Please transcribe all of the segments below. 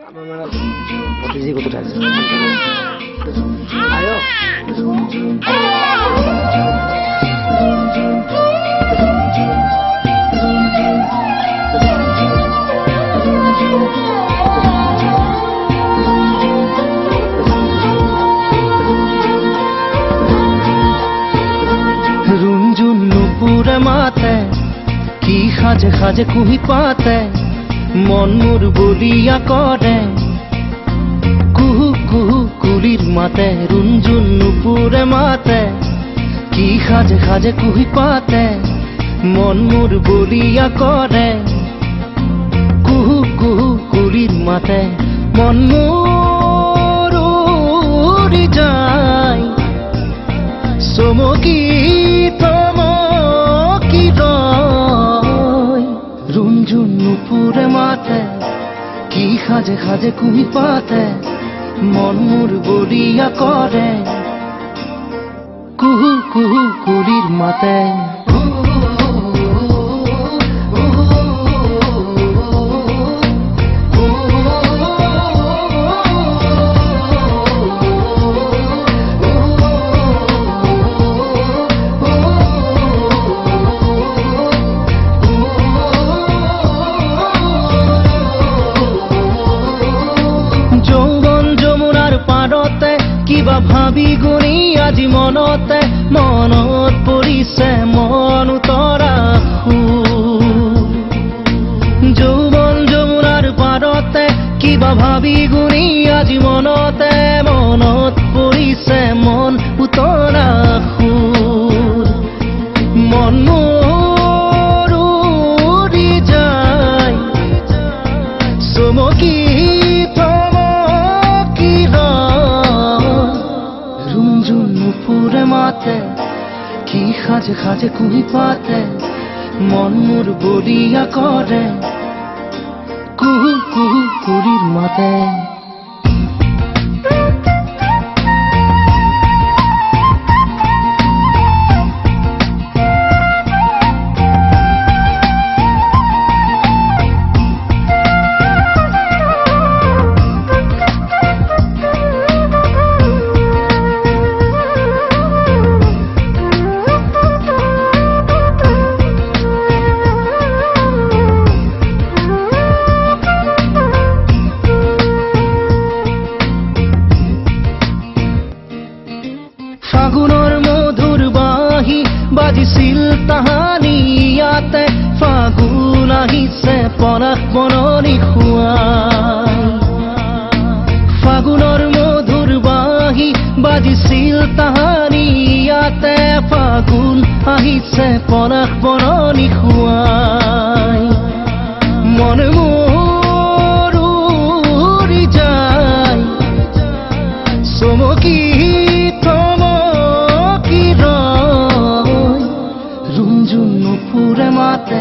আমার মানে ভতিজি কতটা আছে আয়ো रुंजुन नुपुर माते की खाजे खाजे कुही पाते मन मोर बलिया करे कुहू कुहू कुलिर माते रुंजुन नुपुर माते की खाजे खाजे कुही पाते मन मोर बलिया करे कुहू कुहू कुलिर माते मन मोर उड़ी जाय सोमकी थमकी रय रुंजुन नुपुरे माते की खाजे खाजे कुही पाते मन मोर बलिया करे कुहू कुहू कुलिर माते কিবা ভাবি গুণি আজি মনতে মনত পৰিছে মন উতৰা যৌৱন যমুনাৰ পাৰতে কিবা ভাবি গুণি আজি মনতে মনত পৰিছে মন উতৰা মন মোৰ উৰি যায় চমকি माते की खाजे खाजे कुही पाते मन मोर बलिया करे कुहू कुहू कुलिर माते ফাগুনৰ মধুৰ বাঁহী বাজিছিল তাহানি ইয়াতে ফাগুন আহিছে পলাশ বননি খুৱাই ফাগুনৰ মধুৰ বাঁহী বাজিছিল তাহানি ইয়াতে ফাগুন আহিছে পলাশ বননি খুৱাই মন মোৰ উৰি যায় চমকি माते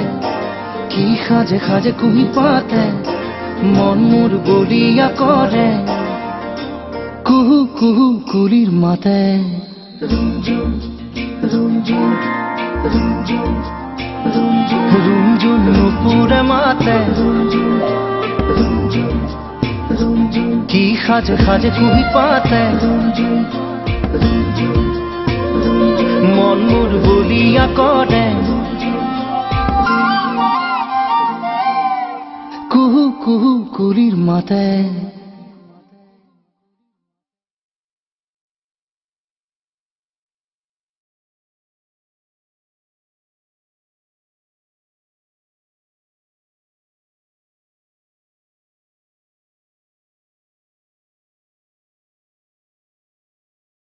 की खाजे खाजे कुही पाते मन मोर बलिया करे कुहू कुहू कुलिर माते रुंजुन नुपुरे माते की खाजे खाजे कुही पाते मन मोर बलिया करे कुहू कुहू कुलिर माते।